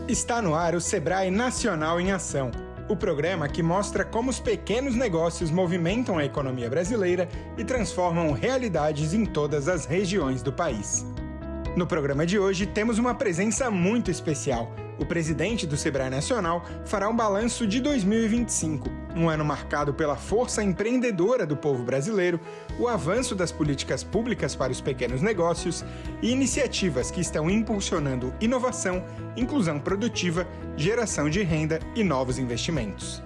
Está no ar o Sebrae Nacional em Ação, o programa que mostra como os pequenos negócios movimentam a economia brasileira e transformam realidades em todas as regiões do país. No programa de hoje temos uma presença muito especial. O presidente do Sebrae Nacional fará um balanço de 2025, um ano marcado pela força empreendedora do povo brasileiro, o avanço das políticas públicas para os pequenos negócios e iniciativas que estão impulsionando inovação, inclusão produtiva, geração de renda e novos investimentos.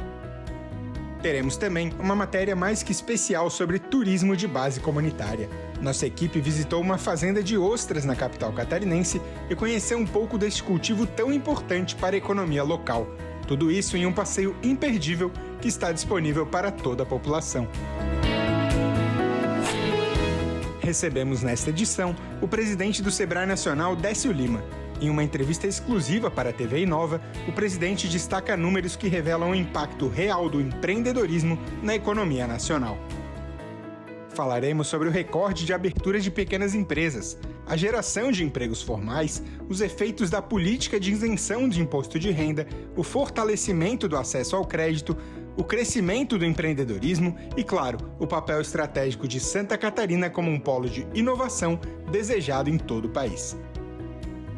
Teremos também uma matéria mais que especial sobre turismo de base comunitária. Nossa equipe visitou uma fazenda de ostras na capital catarinense e conheceu um pouco deste cultivo tão importante para a economia local. Tudo isso em um passeio imperdível que está disponível para toda a população. Recebemos nesta edição o presidente do Sebrae Nacional, Décio Lima. Em uma entrevista exclusiva para a TV Inova, o presidente destaca números que revelam o impacto real do empreendedorismo na economia nacional. Falaremos sobre o recorde de abertura de pequenas empresas, a geração de empregos formais, os efeitos da política de isenção de imposto de renda, o fortalecimento do acesso ao crédito, o crescimento do empreendedorismo e, claro, o papel estratégico de Santa Catarina como um polo de inovação desejado em todo o país.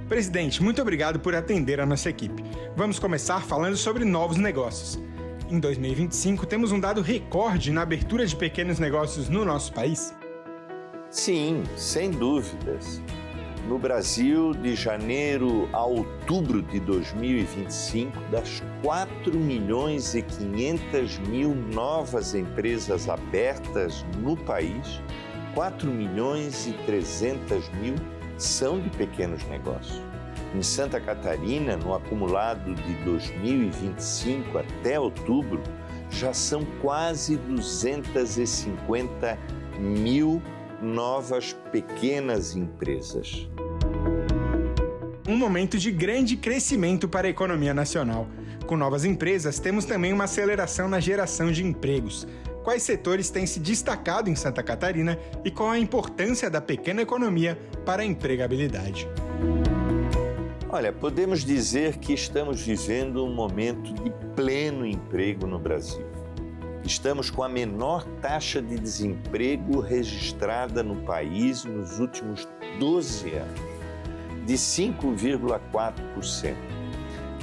Presidente, muito obrigado por atender a nossa equipe. Vamos começar falando sobre novos negócios. Em 2025, temos um dado recorde na abertura de pequenos negócios no nosso país? Sim, sem dúvidas. No Brasil, de janeiro a outubro de 2025, das 4 milhões e 500 mil novas empresas abertas no país, 4 milhões e 300 mil são de pequenos negócios. Em Santa Catarina, no acumulado de 2025 até outubro, já são quase 250 mil novas pequenas empresas. Um momento de grande crescimento para a economia nacional. Com novas empresas, temos também uma aceleração na geração de empregos. Quais setores têm se destacado em Santa Catarina e qual a importância da pequena economia para a empregabilidade? Olha, podemos dizer que estamos vivendo um momento de pleno emprego no Brasil. Estamos com a menor taxa de desemprego registrada no país nos últimos 12 anos, de 5,4%.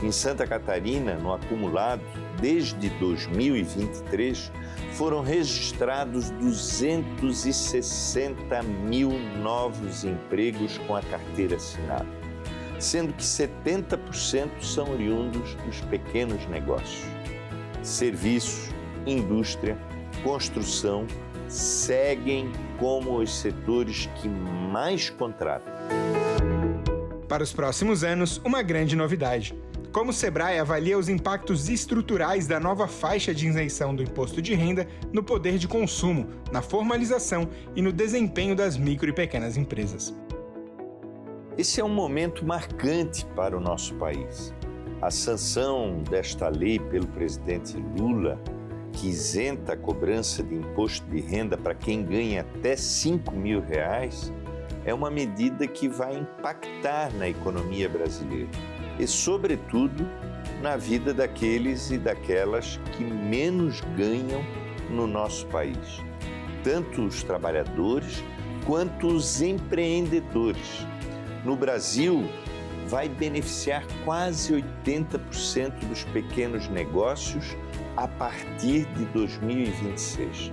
Em Santa Catarina, no acumulado, desde 2023, foram registrados 260 mil novos empregos com a carteira assinada, sendo que 70% são oriundos dos pequenos negócios. Serviços, indústria, construção seguem como os setores que mais contratam. Para os próximos anos, uma grande novidade. Como o Sebrae avalia os impactos estruturais da nova faixa de isenção do imposto de renda no poder de consumo, na formalização e no desempenho das micro e pequenas empresas. Esse é um momento marcante para o nosso país. A sanção desta lei pelo presidente Lula, que isenta a cobrança de imposto de renda para quem ganha até R$5 mil, é uma medida que vai impactar na economia brasileira e, sobretudo, na vida daqueles e daquelas que menos ganham no nosso país, tanto os trabalhadores quanto os empreendedores. No Brasil, vai beneficiar quase 80% dos pequenos negócios a partir de 2026.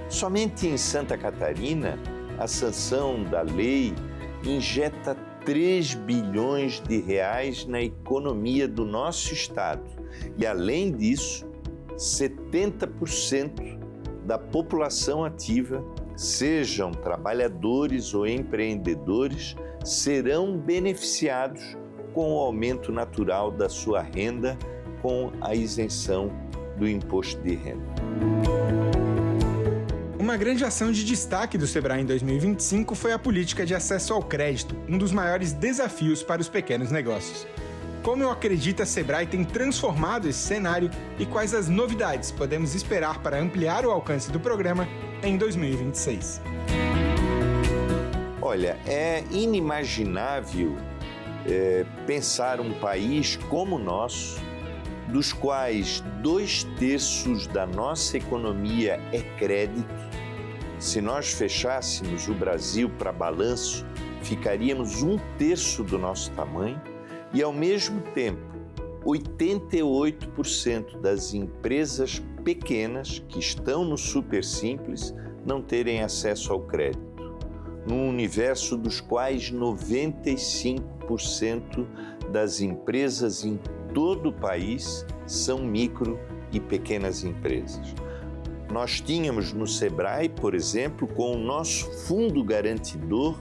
Somente em Santa Catarina, a sanção da lei injeta 3 bilhões de reais na economia do nosso estado e, além disso, 70% da população ativa, sejam trabalhadores ou empreendedores, serão beneficiados com o aumento natural da sua renda com a isenção do imposto de renda. Uma grande ação de destaque do Sebrae em 2025 foi a política de acesso ao crédito, um dos maiores desafios para os pequenos negócios. Como acredita a Sebrae tem transformado esse cenário e quais as novidades podemos esperar para ampliar o alcance do programa em 2026? Olha, é inimaginável pensar um país como o nosso, dos quais 2/3 da nossa economia é crédito. Se nós fechássemos o Brasil para balanço, ficaríamos 1/3 do nosso tamanho e, ao mesmo tempo, 88% das empresas pequenas que estão no Super Simples não terem acesso ao crédito, num universo dos quais 95% das empresas em todo o país são micro e pequenas empresas. Nós tínhamos no Sebrae, por exemplo, com o nosso fundo garantidor,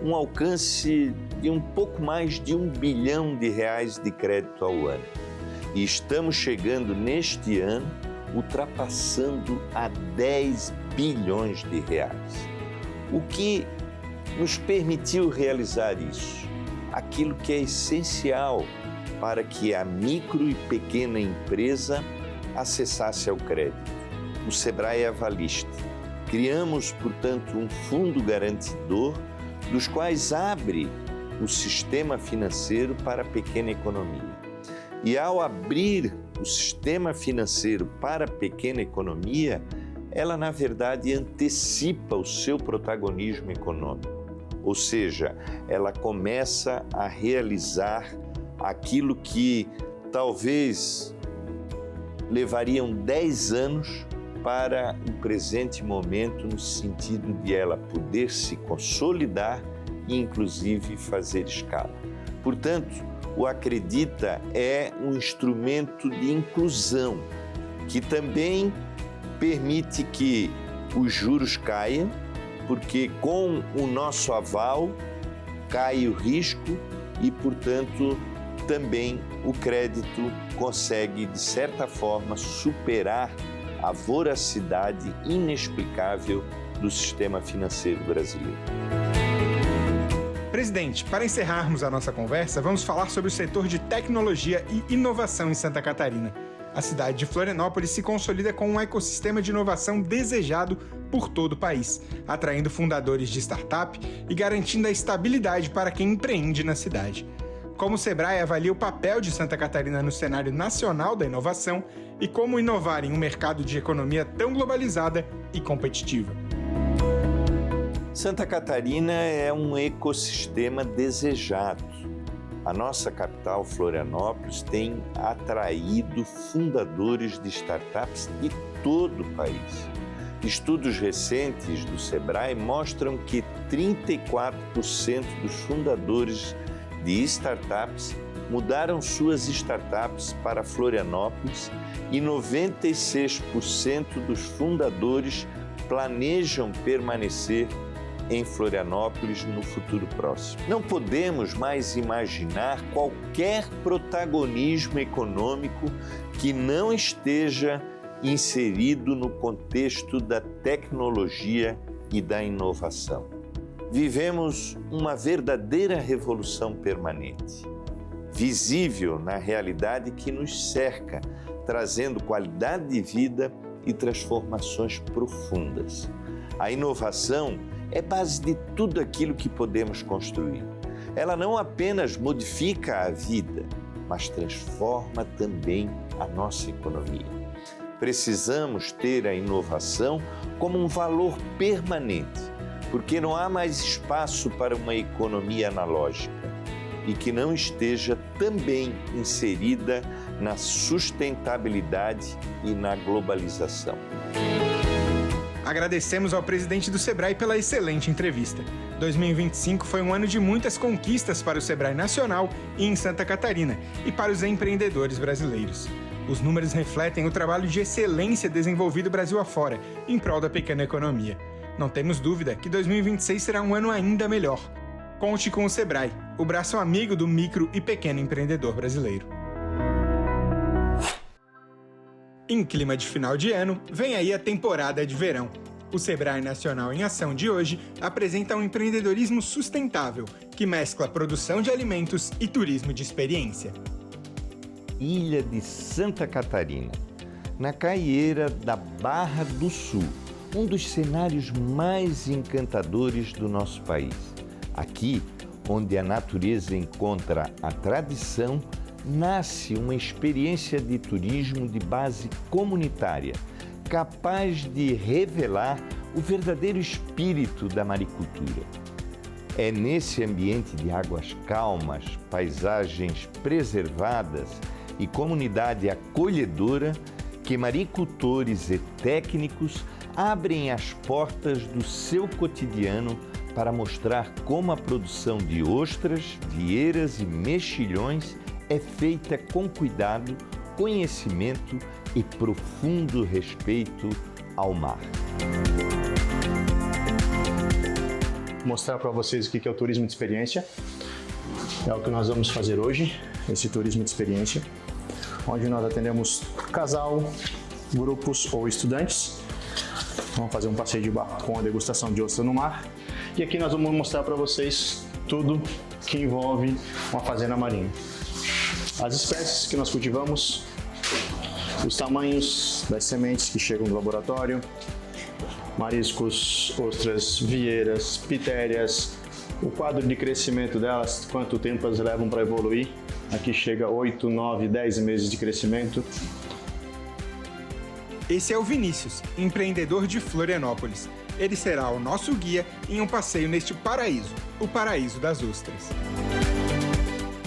um alcance de um pouco mais de R$1 bilhão de crédito ao ano. E estamos chegando neste ano, ultrapassando a R$10 bilhões. O que nos permitiu realizar isso? Aquilo que é essencial para que a micro e pequena empresa acessasse ao crédito. O Sebrae é avalista. Criamos, portanto, um fundo garantidor dos quais abre o sistema financeiro para a pequena economia. E ao abrir o sistema financeiro para a pequena economia, ela, na verdade, antecipa o seu protagonismo econômico. Ou seja, ela começa a realizar aquilo que talvez levariam 10 anos para o presente momento, no sentido de ela poder se consolidar e, inclusive, fazer escala. Portanto, o Acredita é um instrumento de inclusão que também permite que os juros caiam, porque com o nosso aval cai o risco e, portanto, também o crédito consegue, de certa forma, superar a voracidade inexplicável do sistema financeiro brasileiro. Presidente, para encerrarmos a nossa conversa, vamos falar sobre o setor de tecnologia e inovação em Santa Catarina. A cidade de Florianópolis se consolida com um ecossistema de inovação desejado por todo o país, atraindo fundadores de startup e garantindo a estabilidade para quem empreende na cidade. Como o Sebrae avalia o papel de Santa Catarina no cenário nacional da inovação e como inovar em um mercado de economia tão globalizada e competitiva. Santa Catarina é um ecossistema desejado. A nossa capital, Florianópolis, tem atraído fundadores de startups de todo o país. Estudos recentes do Sebrae mostram que 34% dos fundadores de startups mudaram suas startups para Florianópolis e 96% dos fundadores planejam permanecer em Florianópolis no futuro próximo. Não podemos mais imaginar qualquer protagonismo econômico que não esteja inserido no contexto da tecnologia e da inovação. Vivemos uma verdadeira revolução permanente, visível na realidade que nos cerca, trazendo qualidade de vida e transformações profundas. A inovação é base de tudo aquilo que podemos construir. Ela não apenas modifica a vida, mas transforma também a nossa economia. Precisamos ter a inovação como um valor permanente, porque não há mais espaço para uma economia analógica e que não esteja também inserida na sustentabilidade e na globalização. Agradecemos ao presidente do Sebrae pela excelente entrevista. 2025 foi um ano de muitas conquistas para o Sebrae Nacional e em Santa Catarina e para os empreendedores brasileiros. Os números refletem o trabalho de excelência desenvolvido Brasil afora, em prol da pequena economia. Não temos dúvida que 2026 será um ano ainda melhor. Conte com o Sebrae, o braço amigo do micro e pequeno empreendedor brasileiro. Em clima de final de ano, vem aí a temporada de verão. O Sebrae Nacional em Ação de hoje apresenta um empreendedorismo sustentável, que mescla produção de alimentos e turismo de experiência. Ilha de Santa Catarina, na caieira da Barra do Sul, um dos cenários mais encantadores do nosso país. Aqui, onde a natureza encontra a tradição, nasce uma experiência de turismo de base comunitária, capaz de revelar o verdadeiro espírito da maricultura. É nesse ambiente de águas calmas, paisagens preservadas e comunidade acolhedora que maricultores e técnicos abrem as portas do seu cotidiano para mostrar como a produção de ostras, vieiras e mexilhões é feita com cuidado, conhecimento e profundo respeito ao mar. Mostrar para vocês o que é o turismo de experiência. É o que nós vamos fazer hoje, esse turismo de experiência, onde nós atendemos casal, grupos ou estudantes. Vamos fazer um passeio de barco com a degustação de ostra no mar. E aqui nós vamos mostrar para vocês tudo que envolve uma fazenda marinha. As espécies que nós cultivamos, os tamanhos das sementes que chegam do laboratório, mariscos, ostras, vieiras, pitérias, o quadro de crescimento delas, quanto tempo elas levam para evoluir. Aqui chega 8, 9, 10 meses de crescimento. Esse é o Vinícius, empreendedor de Florianópolis. Ele será o nosso guia em um passeio neste paraíso, o paraíso das ostras.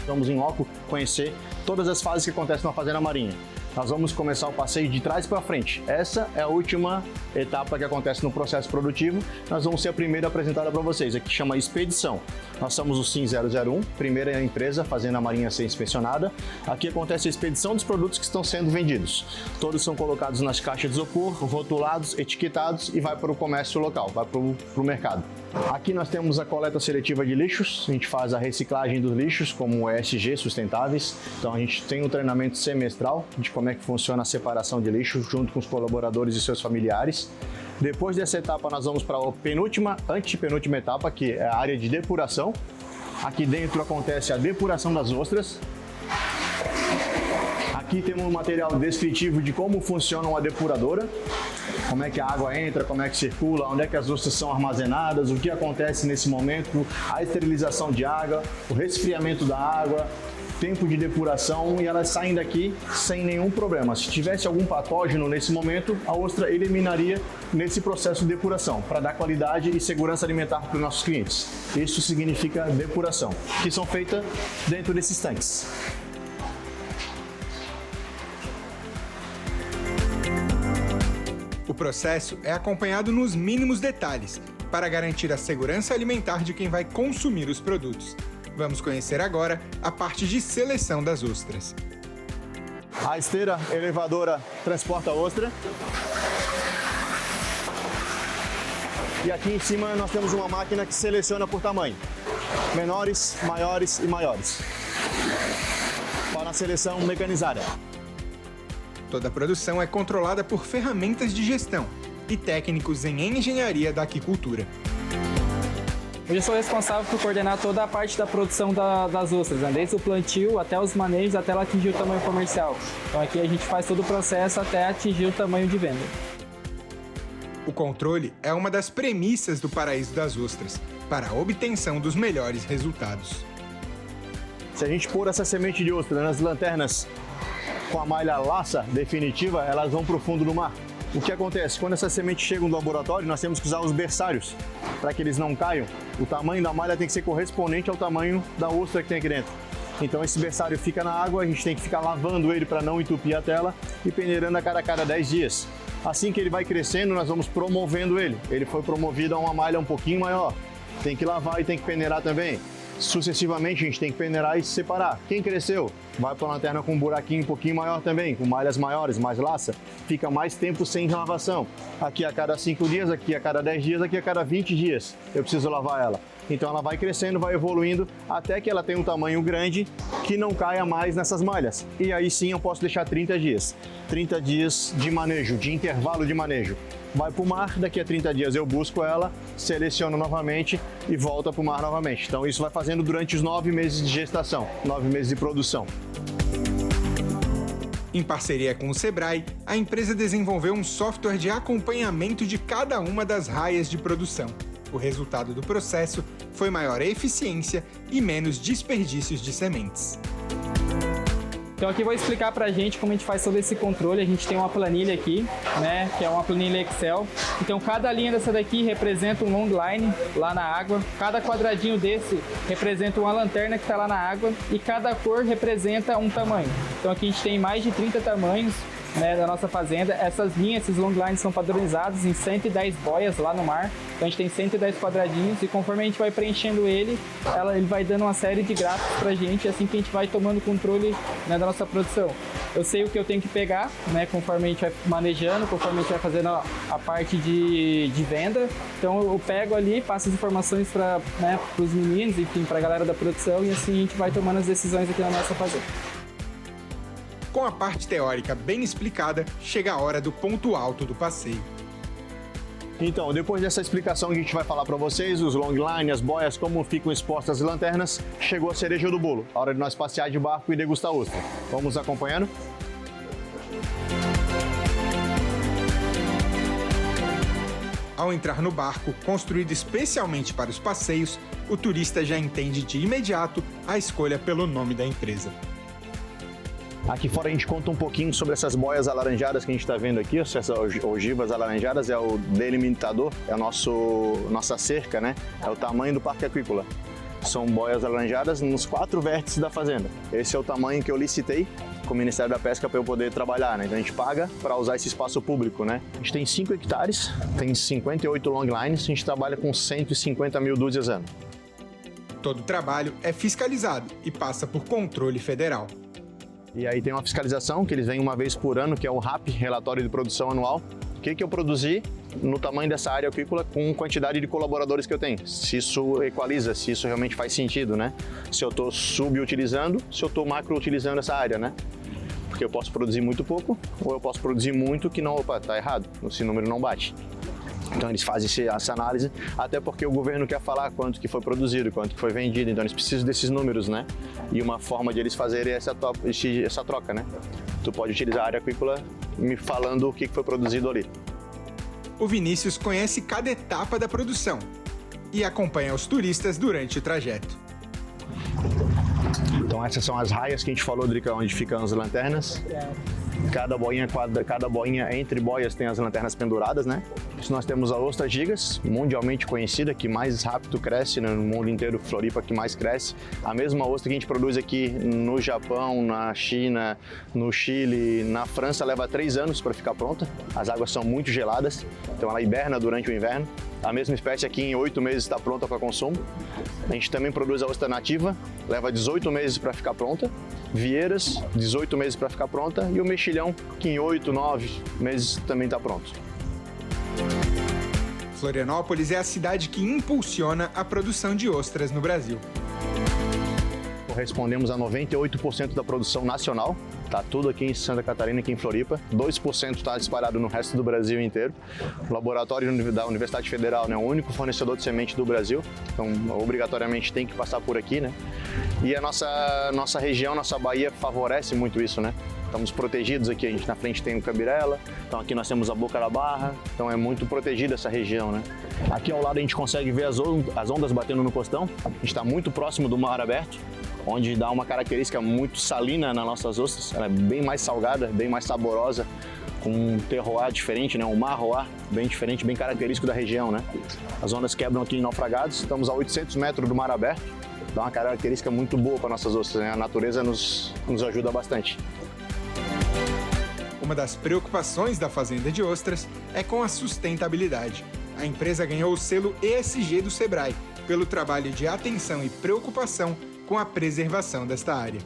Vamos em loco conhecer todas as fases que acontecem na fazenda marinha. Nós vamos começar o passeio de trás para frente. Essa é a última etapa que acontece no processo produtivo. Nós vamos ser a primeira apresentada para vocês, aqui chama Expedição. Nós somos o SIM 001, primeira empresa fazenda marinha a ser inspecionada. Aqui acontece a expedição dos produtos que estão sendo vendidos. Todos são colocados nas caixas de isopor, rotulados, etiquetados e vai para o comércio local, vai para o mercado. Aqui nós temos a coleta seletiva de lixos, a gente faz a reciclagem dos lixos como ESG sustentáveis. Então a gente tem um treinamento semestral de como é que funciona a separação de lixo junto com os colaboradores e seus familiares. Depois dessa etapa nós vamos para a antepenúltima etapa, que é a área de depuração. Aqui dentro acontece a depuração das ostras. Aqui temos um material descritivo de como funciona uma depuradora, como é que a água entra, como é que circula, onde é que as ostras são armazenadas, o que acontece nesse momento, a esterilização de água, o resfriamento da água, tempo de depuração, e elas saem daqui sem nenhum problema. Se tivesse algum patógeno nesse momento, a ostra eliminaria nesse processo de depuração, para dar qualidade e segurança alimentar para os nossos clientes. Isso significa depuração, que são feitas dentro desses tanques. O processo é acompanhado nos mínimos detalhes, para garantir a segurança alimentar de quem vai consumir os produtos. Vamos conhecer agora a parte de seleção das ostras. A esteira elevadora transporta a ostra. E aqui em cima nós temos uma máquina que seleciona por tamanho. Menores, maiores e maiores. Para a seleção mecanizada. Toda a produção é controlada por ferramentas de gestão e técnicos em engenharia da aquicultura. Hoje eu sou responsável por coordenar toda a parte da produção das ostras, né? Desde o plantio até os manejos, até ela atingir o tamanho comercial. Então aqui a gente faz todo o processo até atingir o tamanho de venda. O controle é uma das premissas do paraíso das ostras, para a obtenção dos melhores resultados. Se a gente pôr essa semente de ostra nas lanternas com a malha laça definitiva, elas vão para o fundo do mar. O que acontece? Quando essas sementes chegam do laboratório, nós temos que usar os berçários para que eles não caiam. O tamanho da malha tem que ser correspondente ao tamanho da ostra que tem aqui dentro. Então esse berçário fica na água, a gente tem que ficar lavando ele para não entupir a tela e peneirando a cada 10 dias. Assim que ele vai crescendo, nós vamos promovendo ele. Ele foi promovido a uma malha um pouquinho maior. Tem que lavar e tem que peneirar também. Sucessivamente a gente tem que peneirar e separar. Quem cresceu vai para a lanterna com um buraquinho um pouquinho maior também, com malhas maiores, mais laça, fica mais tempo sem lavação. Aqui a cada 5 dias, aqui a cada 10 dias, aqui a cada 20 dias eu preciso lavar ela. Então ela vai crescendo, vai evoluindo até que ela tenha um tamanho grande que não caia mais nessas malhas. E aí sim eu posso deixar 30 dias. 30 dias de manejo, de intervalo de manejo. Vai para o mar, daqui a 30 dias eu busco ela, seleciono novamente e volta para o mar novamente. Então isso vai fazendo durante os 9 meses de gestação, 9 meses de produção. Em parceria com o Sebrae, a empresa desenvolveu um software de acompanhamento de cada uma das raias de produção. O resultado do processo foi maior eficiência e menos desperdícios de sementes. Então aqui eu vou explicar pra gente como a gente faz todo esse controle. A gente tem uma planilha aqui, né, que é uma planilha Excel. Então cada linha dessa daqui representa um long line lá na água. Cada quadradinho desse representa uma lanterna que está lá na água e cada cor representa um tamanho. Então aqui a gente tem mais de 30 tamanhos, né, da nossa fazenda. Essas linhas, esses long lines são padronizados em 110 boias lá no mar. Então a gente tem 110 quadradinhos e conforme a gente vai preenchendo ele vai dando uma série de gráficos pra gente, assim que a gente vai tomando controle, né, da nossa produção. Eu sei o que eu tenho que pegar, né, conforme a gente vai manejando, conforme a gente vai fazendo a parte de venda. Então eu pego ali, passo as informações para, né, os meninos, enfim, para a galera da produção e assim a gente vai tomando as decisões aqui na nossa fazenda. Com a parte teórica bem explicada, chega a hora do ponto alto do passeio. Então, depois dessa explicação que a gente vai falar para vocês, os long line, as boias, como ficam expostas as lanternas, chegou a cereja do bolo. A hora de nós passear de barco e degustar ostra. Vamos acompanhando? Ao entrar no barco, construído especialmente para os passeios, o turista já entende de imediato a escolha pelo nome da empresa. Aqui fora a gente conta um pouquinho sobre essas boias alaranjadas que a gente está vendo aqui, essas ogivas alaranjadas, é o delimitador, é a nossa cerca, né? É o tamanho do parque aquícola. São boias alaranjadas nos 4 vértices da fazenda. Esse é o tamanho que eu licitei com o Ministério da Pesca para eu poder trabalhar, né? Então a gente paga para usar esse espaço público, né? A gente tem 5 hectares, tem 58 long lines, a gente trabalha com 150 mil dúzias ano. Todo o trabalho é fiscalizado e passa por controle federal. E aí tem uma fiscalização que eles vêm uma vez por ano, que é o RAP, Relatório de Produção Anual. O que eu produzi no tamanho dessa área aquícola com quantidade de colaboradores que eu tenho. Se isso equaliza, se isso realmente faz sentido, né? Se eu estou subutilizando, se eu estou macro-utilizando essa área, né? Porque eu posso produzir muito pouco ou eu posso produzir muito que não, tá errado, esse número não bate. Então eles fazem essa análise, até porque o governo quer falar quanto que foi produzido, quanto que foi vendido, então eles precisam desses números, né? E uma forma de eles fazerem essa troca, né? Tu pode utilizar a área aquícola me falando o que foi produzido ali. O Vinícius conhece cada etapa da produção e acompanha os turistas durante o trajeto. Então essas são as raias que a gente falou, Drica, onde ficam as lanternas. Cada boinha entre boias tem as lanternas penduradas, né? Nós temos a ostra gigas, mundialmente conhecida, que mais rápido cresce, né? No mundo inteiro, Floripa que mais cresce. A mesma ostra que a gente produz aqui no Japão, na China, no Chile, na França, leva 3 anos para ficar pronta. As águas são muito geladas, então ela hiberna durante o inverno. A mesma espécie aqui em 8 meses está pronta para consumo. A gente também produz a ostra nativa, leva 18 meses para ficar pronta. Vieiras, 18 meses para ficar pronta. E o mexilhão, que em 8, 9 meses também está pronto. Florianópolis é a cidade que impulsiona a produção de ostras no Brasil. Correspondemos a 98% da produção nacional. Está tudo aqui em Santa Catarina, aqui em Floripa. 2% está disparado no resto do Brasil inteiro. O laboratório da Universidade Federal, né, é o único fornecedor de semente do Brasil. Então, obrigatoriamente tem que passar por aqui, né? E a nossa região, nossa Bahia favorece muito isso, né? Estamos protegidos aqui, a gente na frente tem o Cabirela, então aqui nós temos a Boca da Barra, então é muito protegida essa região, né? Aqui ao lado a gente consegue ver as ondas batendo no costão, a gente está muito próximo do mar aberto, onde dá uma característica muito salina nas nossas ostras, ela é bem mais salgada, bem mais saborosa, com um terroir diferente, né? Um marroar bem diferente, bem característico da região, né? As ondas quebram aqui em Naufragados, estamos a 800 metros do mar aberto, dá uma característica muito boa para nossas ostras, né? A natureza nos ajuda bastante. Uma das preocupações da Fazenda de Ostras é com a sustentabilidade. A empresa ganhou o selo ESG do Sebrae pelo trabalho de atenção e preocupação com a preservação desta área.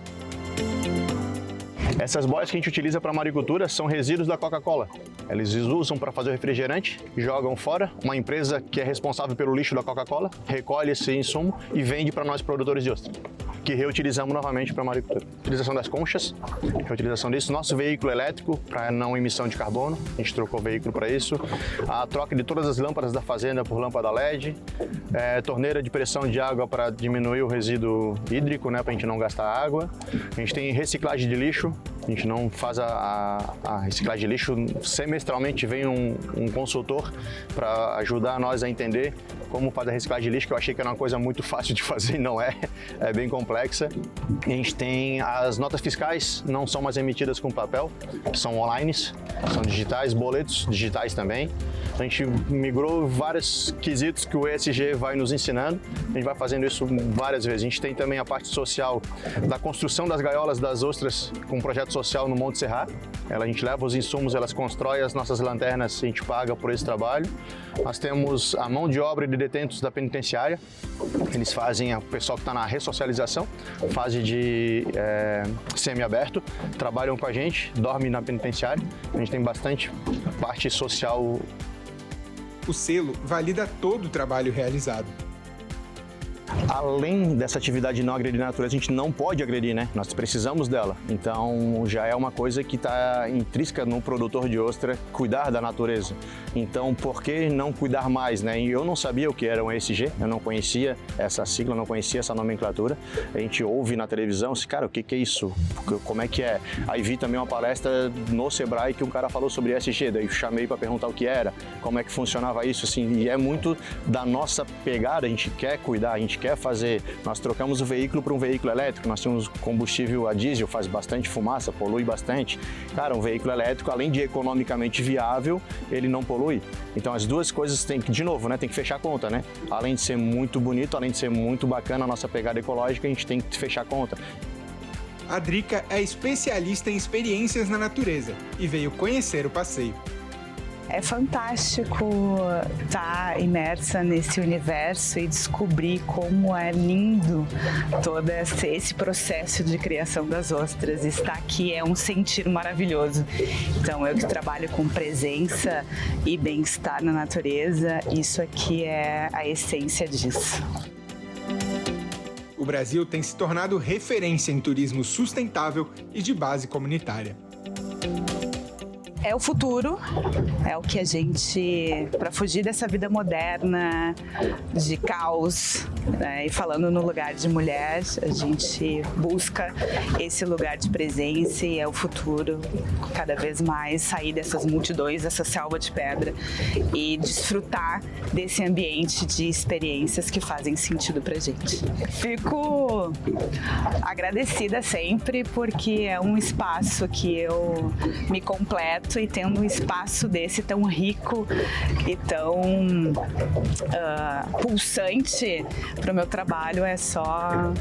Essas boias que a gente utiliza para maricultura são resíduos da Coca-Cola. Eles usam para fazer o refrigerante, jogam fora. Uma empresa que é responsável pelo lixo da Coca-Cola recolhe esse insumo e vende para nós produtores de ostra, que reutilizamos novamente para a maricultura. Utilização das conchas, reutilização disso. Nosso veículo elétrico para não emissão de carbono, a gente trocou o veículo para isso. A troca de todas as lâmpadas da fazenda por lâmpada LED. Torneira de pressão de água para diminuir o resíduo hídrico, né, para a gente não gastar água. A gente tem reciclagem de lixo. A gente não faz a reciclagem de lixo. Semestralmente vem um consultor para ajudar nós a entender como fazer a reciclagem de lixo, que eu achei que era uma coisa muito fácil de fazer e não é. É bem complexa. A gente tem as notas fiscais, não são mais emitidas com papel, são online, são digitais, boletos digitais também. A gente migrou vários quesitos que o ESG vai nos ensinando. A gente vai fazendo isso várias vezes. A gente tem também a parte social da construção das gaiolas das ostras com um projeto social no Monte Serra. A gente leva os insumos, elas constroem as nossas lanternas, a gente paga por esse trabalho. Nós temos a mão de obra de detentos da penitenciária. Eles fazem, o pessoal que está na ressocialização, fase de semiaberto, trabalham com a gente, dormem na penitenciária. A gente tem bastante parte social. O selo valida todo o trabalho realizado. Além dessa atividade de não agredir a natureza, a gente não pode agredir, né? Nós precisamos dela. Então, já é uma coisa que está intrínseca no produtor de ostra, cuidar da natureza. Então, por que não cuidar mais, né? E eu não sabia o que era um ESG, eu não conhecia essa sigla, não conhecia essa nomenclatura. A gente ouve na televisão, cara, o que é isso? Como é que é? Aí vi também uma palestra no Sebrae que um cara falou sobre ESG, daí chamei para perguntar o que era, como é que funcionava isso, assim, e é muito da nossa pegada, a gente quer cuidar, a gente quer fazer. Nós trocamos o veículo para um veículo elétrico, nós temos combustível a diesel, faz bastante fumaça, polui bastante. Cara, um veículo elétrico, além de economicamente viável, ele não polui. Então as duas coisas tem que, de novo, né, tem que fechar a conta, né? Além de ser muito bonito, além de ser muito bacana a nossa pegada ecológica, a gente tem que fechar a conta. A Drica é especialista em experiências na natureza e veio conhecer o passeio. É fantástico estar imersa nesse universo e descobrir como é lindo todo esse processo de criação das ostras. Estar aqui é um sentir maravilhoso. Então, eu que trabalho com presença e bem-estar na natureza, isso aqui é a essência disso. O Brasil tem se tornado referência em turismo sustentável e de base comunitária. É o futuro, é o que a gente, para fugir dessa vida moderna, de caos, né, e falando no lugar de mulher, a gente busca esse lugar de presença e é o futuro, cada vez mais sair dessas multidões, dessa selva de pedra e desfrutar desse ambiente de experiências que fazem sentido pra gente. Fico agradecida sempre porque é um espaço que eu me completo e tendo um espaço desse tão rico e tão pulsante para o meu trabalho é só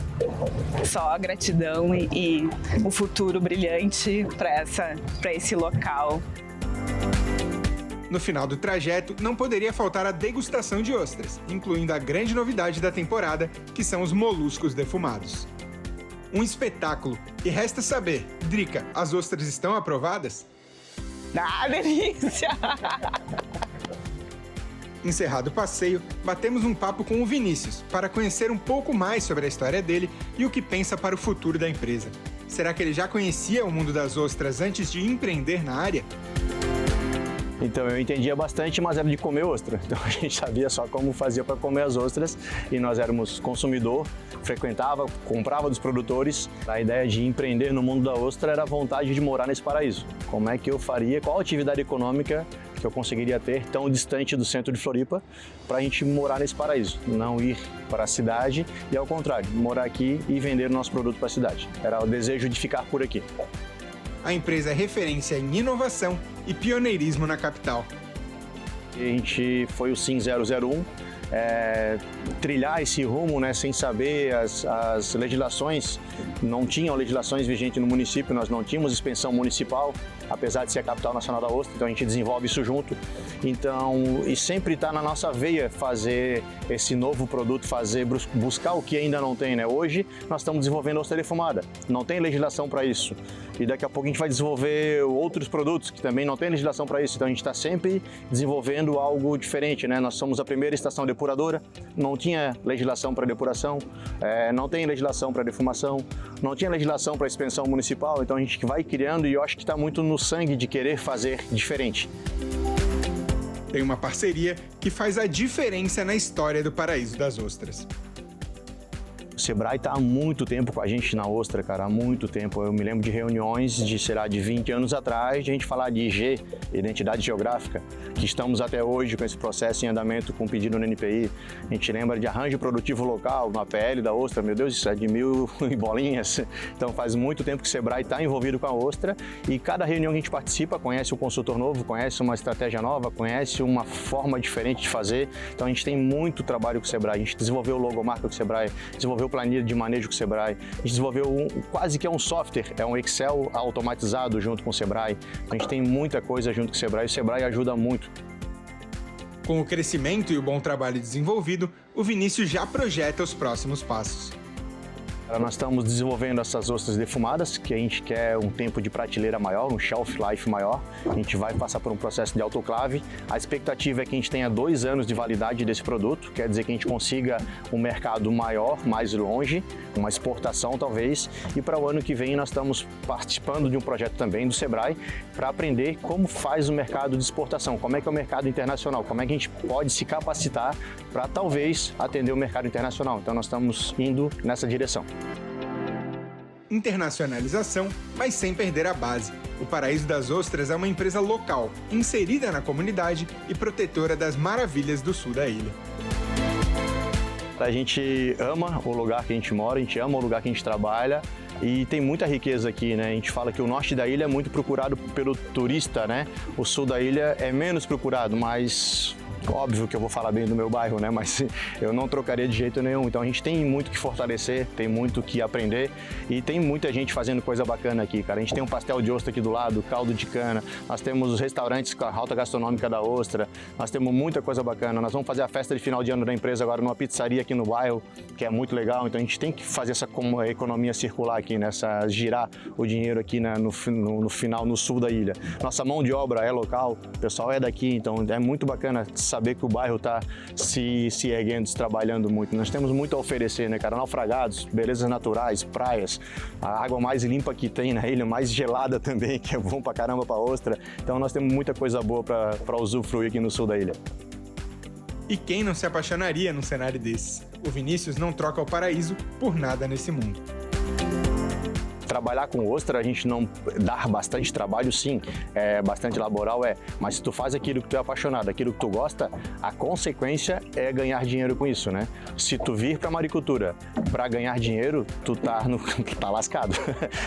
gratidão e o futuro brilhante para esse local. No final do trajeto, não poderia faltar a degustação de ostras, incluindo a grande novidade da temporada, que são os moluscos defumados. Um espetáculo. E resta saber, Drica, as ostras estão aprovadas? Ah, delícia! Encerrado o passeio, batemos um papo com o Vinícius para conhecer um pouco mais sobre a história dele e o que pensa para o futuro da empresa. Será que ele já conhecia o mundo das ostras antes de empreender na área? Então eu entendia bastante, mas era de comer ostra. Então a gente sabia só como fazia para comer as ostras e nós éramos consumidor, frequentava, comprava dos produtores. A ideia de empreender no mundo da ostra era a vontade de morar nesse paraíso. Como é que eu faria, qual atividade econômica que eu conseguiria ter tão distante do centro de Floripa para a gente morar nesse paraíso, não ir para a cidade e ao contrário, morar aqui e vender o nosso produto para a cidade. Era o desejo de ficar por aqui. A empresa é referência em inovação e pioneirismo na capital. A gente foi o SIM 001, trilhar esse rumo, né, sem saber as legislações. Não tinham legislações vigentes no município, nós não tínhamos expensão municipal, apesar de ser a capital nacional da ostra, então a gente desenvolve isso junto. Então, e sempre está na nossa veia fazer esse novo produto, buscar o que ainda não tem, né? Hoje nós estamos desenvolvendo ostra defumada, não tem legislação para isso. E daqui a pouco a gente vai desenvolver outros produtos que também não tem legislação para isso. Então a gente está sempre desenvolvendo algo diferente, né? Nós somos a primeira estação depuradora, não tinha legislação para depuração, não tem legislação para defumação, não tinha legislação para expensão municipal. Então a gente vai criando e eu acho que está muito no sangue de querer fazer diferente. Tem uma parceria que faz a diferença na história do Paraíso das Ostras. O Sebrae está há muito tempo com a gente na Ostra, cara, há muito tempo. Eu me lembro de reuniões de 20 anos atrás, de a gente falar de IG, Identidade Geográfica, que estamos até hoje com esse processo em andamento com pedido no NPI. A gente lembra de arranjo produtivo local, no APL da Ostra, meu Deus, isso é de 1000 e bolinhas. Então faz muito tempo que o Sebrae está envolvido com a Ostra e cada reunião que a gente participa conhece um consultor novo, conhece uma estratégia nova, conhece uma forma diferente de fazer. Então a gente tem muito trabalho com o Sebrae. A gente desenvolveu o logomarca com o Sebrae, desenvolveu planilha de manejo com o Sebrae, a gente desenvolveu quase que um software, é um Excel automatizado junto com o Sebrae. A gente tem muita coisa junto com o Sebrae e o Sebrae ajuda muito. Com o crescimento e o bom trabalho desenvolvido, o Vinícius já projeta os próximos passos. Nós estamos desenvolvendo essas ostras defumadas, que a gente quer um tempo de prateleira maior, um shelf life maior. A gente vai passar por um processo de autoclave. A expectativa é que a gente tenha 2 anos de validade desse produto, quer dizer que a gente consiga um mercado maior, mais longe, uma exportação talvez. E para o ano que vem nós estamos participando de um projeto também do Sebrae para aprender como faz o mercado de exportação, como é que é o mercado internacional, como é que a gente pode se capacitar para talvez atender o mercado internacional. Então nós estamos indo nessa direção. Internacionalização, mas sem perder a base. O Paraíso das Ostras é uma empresa local, inserida na comunidade e protetora das maravilhas do sul da ilha. A gente ama o lugar que a gente mora, a gente ama o lugar que a gente trabalha e tem muita riqueza aqui, né? A gente fala que o norte da ilha é muito procurado pelo turista, né? O sul da ilha é menos procurado, mas óbvio que eu vou falar bem do meu bairro, né? Mas eu não trocaria de jeito nenhum. Então a gente tem muito que fortalecer, tem muito que aprender e tem muita gente fazendo coisa bacana aqui, cara. A gente tem um pastel de ostra aqui do lado, caldo de cana, nós temos os restaurantes com a rota gastronômica da ostra, nós temos muita coisa bacana. Nós vamos fazer a festa de final de ano da empresa agora numa pizzaria aqui no bairro, que é muito legal. Então a gente tem que fazer essa economia circular aqui, né? Girar o dinheiro aqui no final, no sul da ilha. Nossa mão de obra é local, o pessoal é daqui, então é muito bacana saber que o bairro está se erguendo, se trabalhando muito. Nós temos muito a oferecer, né, cara? Naufragados, belezas naturais, praias, a água mais limpa que tem na ilha, mais gelada também, que é bom pra caramba pra ostra. Então nós temos muita coisa boa para usufruir aqui no sul da ilha. E quem não se apaixonaria num cenário desses? O Vinícius não troca o paraíso por nada nesse mundo. Trabalhar com ostra, a gente não dá bastante trabalho, sim, é bastante laboral, mas se tu faz aquilo que tu é apaixonado, aquilo que tu gosta, a consequência é ganhar dinheiro com isso, né? Se tu vir para a maricultura para ganhar dinheiro, tu tá lascado.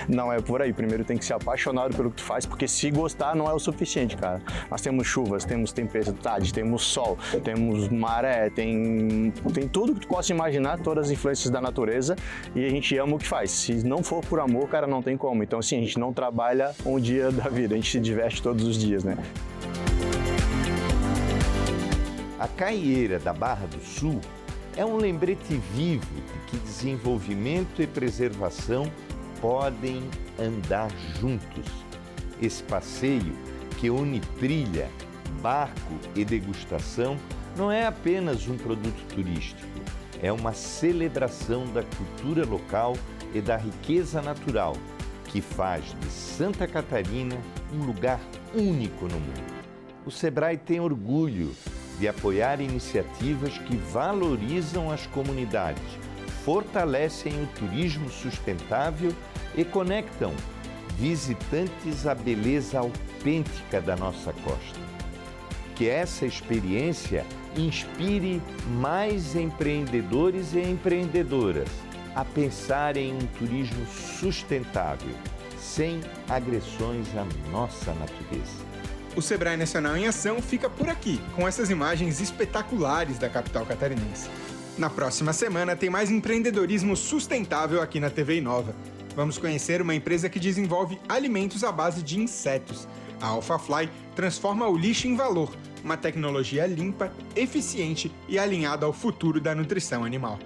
Não é por aí. Primeiro tem que ser apaixonado pelo que tu faz, porque se gostar não é o suficiente, cara. Nós temos chuvas, temos tempestade, temos sol, temos maré, tem tudo que tu possa imaginar, todas as influências da natureza, e a gente ama o que faz. Se não for por amor, cara, não tem como. Então, assim, a gente não trabalha um dia da vida, a gente se diverte todos os dias, né? A Caieira da Barra do Sul é um lembrete vivo de que desenvolvimento e preservação podem andar juntos. Esse passeio, que une trilha, barco e degustação, não é apenas um produto turístico, é uma celebração da cultura local e da riqueza natural, que faz de Santa Catarina um lugar único no mundo. O Sebrae tem orgulho de apoiar iniciativas que valorizam as comunidades, fortalecem o turismo sustentável e conectam visitantes à beleza autêntica da nossa costa. Que essa experiência inspire mais empreendedores e empreendedoras a pensar em um turismo sustentável, sem agressões à nossa natureza. O Sebrae Nacional em Ação fica por aqui, com essas imagens espetaculares da capital catarinense. Na próxima semana tem mais empreendedorismo sustentável aqui na TV Inova. Vamos conhecer uma empresa que desenvolve alimentos à base de insetos. A AlphaFly transforma o lixo em valor, uma tecnologia limpa, eficiente e alinhada ao futuro da nutrição animal.